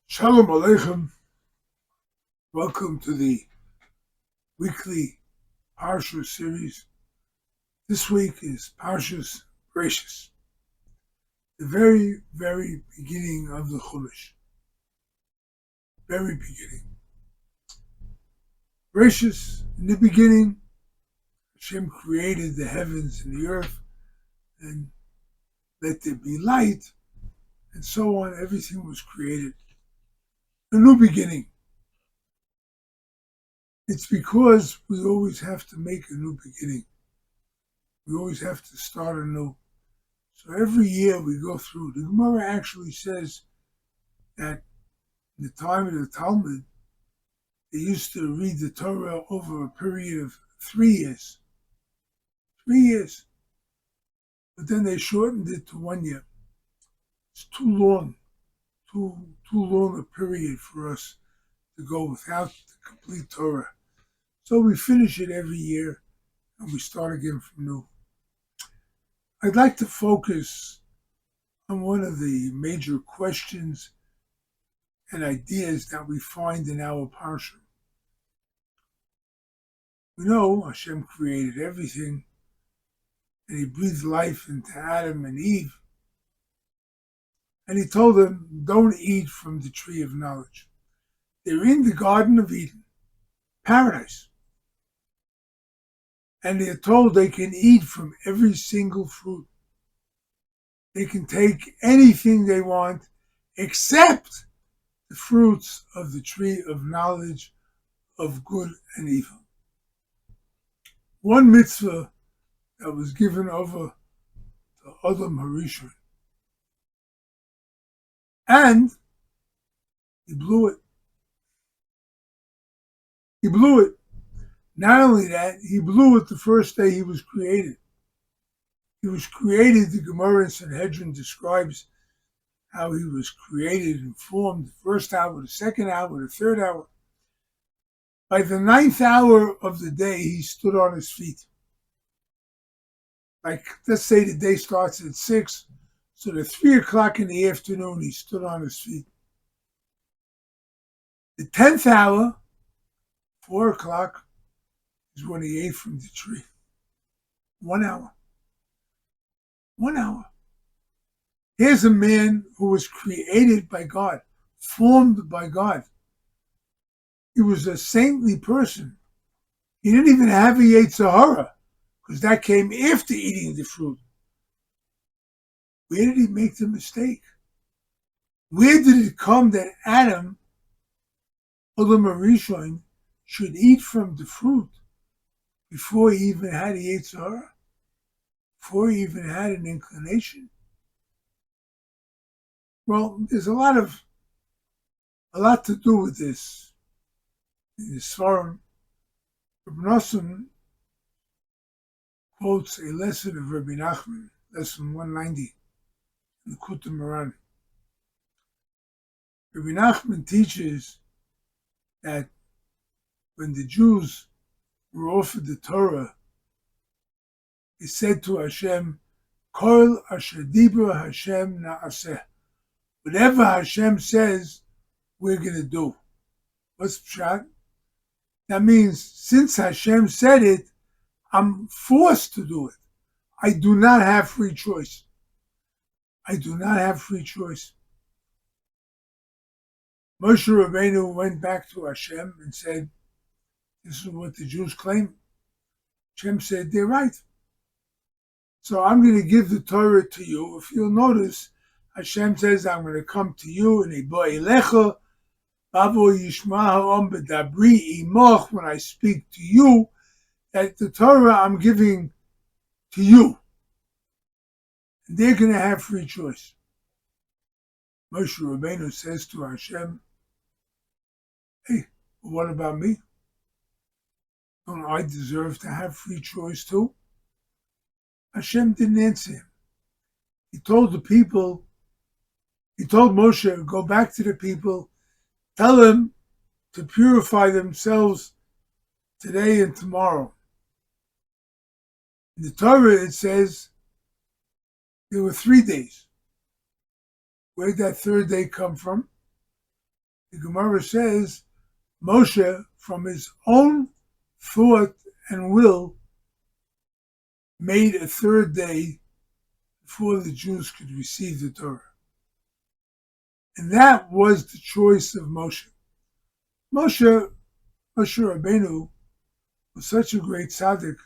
Shalom Aleichem. Welcome to the weekly Parshat series. This week is Parshat Bereishit, the very, very beginning of the Chumash. Very beginning. Bereishit, in the beginning, Hashem created the heavens and the earth, and let there be light, and so on. Everything was created. A new beginning. It's because we always have to make a new beginning. We always have to start anew. So every year we go through. The Gemara actually says that in the time of the Talmud, they used to read the Torah over a period of 3 years. 3 years. But then they shortened it to 1 year. It's too long. Too long a period for us to go without the complete Torah. So we finish it every year and we start again from new. I'd like to focus on one of the major questions and ideas that we find in our Parsha. We know Hashem created everything, and He breathed life into Adam and Eve, and He told them, don't eat from the tree of knowledge. They're in the Garden of Eden, paradise, and they're told they can eat from every single fruit. They can take anything they want except the fruits of the tree of knowledge of good and evil. One mitzvah that was given over to Adam Harishon. And he blew it. He blew it. Not only that, he blew it the first day he was created. He was created, the Gemara in Sanhedrin describes how he was created and formed, the first hour, the second hour, the third hour. By the 9th hour of the day, he stood on his feet. Like, let's say the day starts at 6, so at 3 o'clock in the afternoon, he stood on his feet. The 10th hour, 4 o'clock, is when he ate from the tree. 1 hour. 1 hour. Here's a man who was created by God, formed by God. He was a saintly person. He didn't even have a Yetzer Hara, because that came after eating the fruit. Where did he make the mistake? Where did it come that Adam Harishon should eat from the fruit before he even had a Yetzer Hara, before he even had an inclination? Well, there's a lot to do with this. In the Svarim, Rabbi Nosson quotes a lesson of Rabbi Nachman, lesson 190, in the Kutei Moharan. Rabbi Nachman teaches that when the Jews were offered the Torah, he said to Hashem, Kol asher dibra Hashem na'aseh. Whatever Hashem says, we're going to do. What's Pshat? That means, since Hashem said it, I'm forced to do it. I do not have free choice. I do not have free choice. Moshe Rabbeinu went back to Hashem and said, this is what the Jews claim. Hashem said, they're right. So I'm going to give the Torah to you. If you'll notice, Hashem says, I'm going to come to you in a Bo'elecha, Bavo Yishma Ha'om B'dabri Imoch, when I speak to you, that the Torah I'm giving to you. And they're going to have free choice. Moshe Rabbeinu says to Hashem, hey, what about me? Don't I deserve to have free choice too? Hashem didn't answer him. He told Moshe, go back to the people, tell them to purify themselves today and tomorrow. In the Torah it says there were 3 days. Where did that third day come from? The Gemara says Moshe, from his own thought and will, made a third day before the Jews could receive the Torah. And that was the choice of Moshe. Moshe Rabbeinu was such a great tzaddik.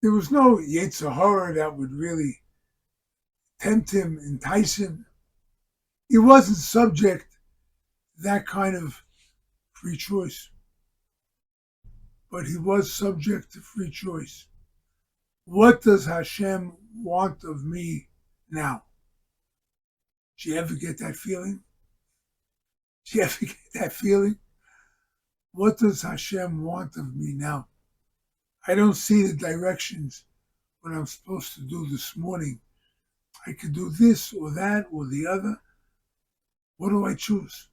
There was no Yetzer Hara that would really tempt him, entice him. He wasn't subject to that kind of free choice. But he was subject to free choice. What does Hashem want of me now? Did you ever get that feeling? Did you ever get that feeling? What does Hashem want of me now? I don't see the directions, what I'm supposed to do this morning. I could do this or that or the other. What do I choose?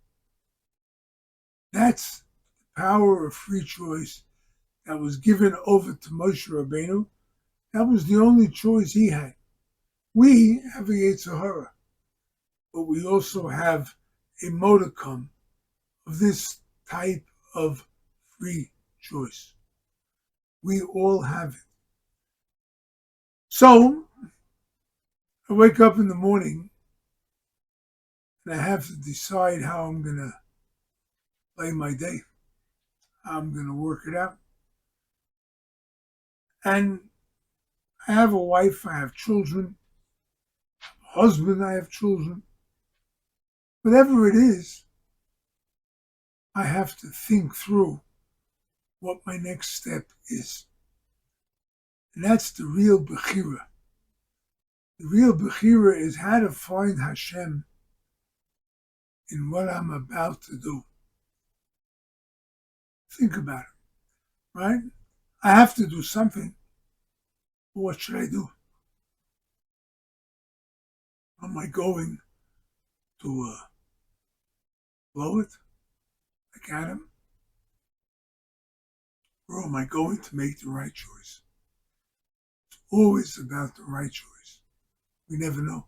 That's the power of free choice that was given over to Moshe Rabbeinu. That was the only choice he had. We have a Yetzer Hara, but we also have a modicum of this type of free choice. We all have it. So, I wake up in the morning and I have to decide how I'm going to play my day, how I'm going to work it out. And I have a wife, I have children, a husband, I have children. Whatever it is, I have to think through what my next step is. And that's the real Bechira. The real Bechira is how to find Hashem in what I'm about to do. Think about it, right? I have to do something. What should I do? Am I going to blow it like Adam? Or am I going to make the right choice? It's always about the right choice. We never know.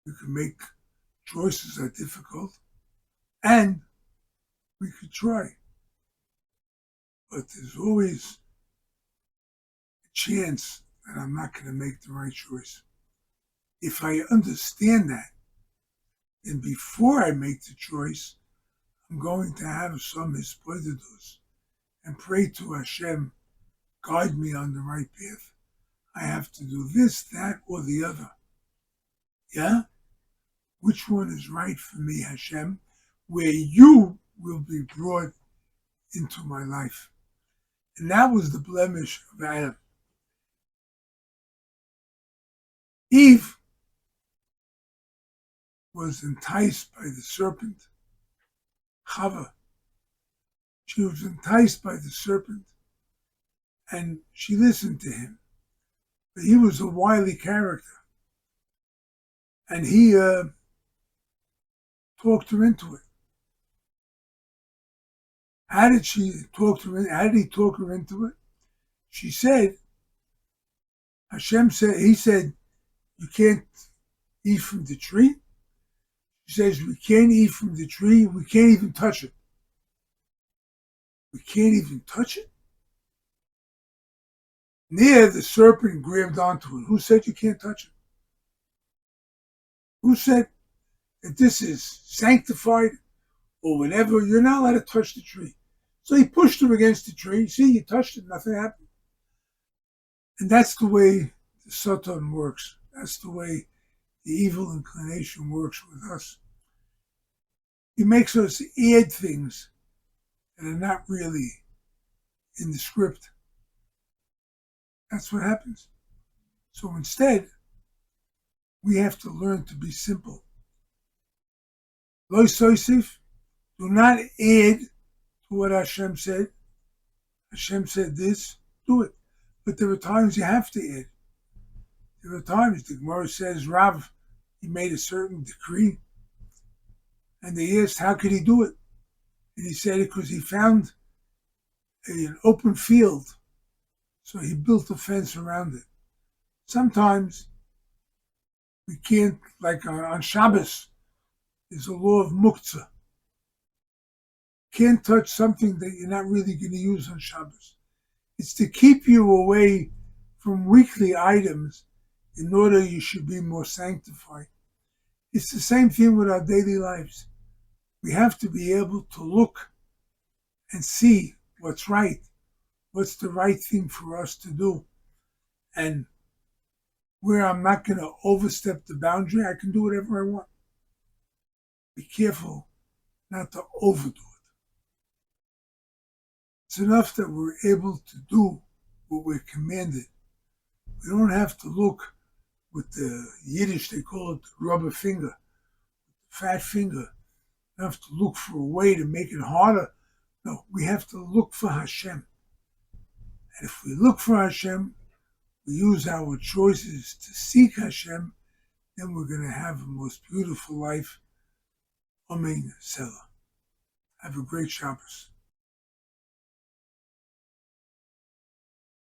We can make choices that are difficult, and we could try. But there's always a chance that I'm not going to make the right choice. If I understand that, then before I make the choice, I'm going to have some hispoidedos and pray to Hashem, guide me on the right path. I have to do this, that, or the other. Yeah? Which one is right for me, Hashem, where you will be brought into my life? And that was the blemish of Adam. Eve was enticed by the serpent. Chava. She was enticed by the serpent, and she listened to him. But he was a wily character, and he talked her into it. How did he talk her into it? She said, he said, you can't eat from the tree. She says, we can't eat from the tree, we can't even touch it. We can't even touch it? There, the serpent grabbed onto it. Who said you can't touch it? Who said that this is sanctified or whatever? You're not allowed to touch the tree. So he pushed her against the tree. See, you touched it, nothing happened. And that's the way the Satan works. That's the way the evil inclination works with us. He makes us add things that are not really in the script. That's what happens. So instead, we have to learn to be simple. Lo soisif, do not add to what Hashem said. Hashem said this, do it. But there are times you have to add. There are times, the Gemara says, Rav, he made a certain decree, and they asked, how could he do it? And he said, because he found an open field, so he built a fence around it. Sometimes we can't, like on Shabbos, is a law of muktzah. Can't touch something that you're not really going to use on Shabbos. It's to keep you away from weekly items in order you should be more sanctified. It's the same thing with our daily lives. We have to be able to look and see what's right, what's the right thing for us to do. And where I'm not going to overstep the boundary, I can do whatever I want. Be careful not to overdo it. It's enough that we're able to do what we're commanded. We don't have to look with the Yiddish, they call it the rubber finger, the fat finger. We have to look for a way to make it harder. No, we have to look for Hashem. And if we look for Hashem, we use our choices to seek Hashem, then we're going to have the most beautiful life. Amen. Selah. Have a great Shabbos.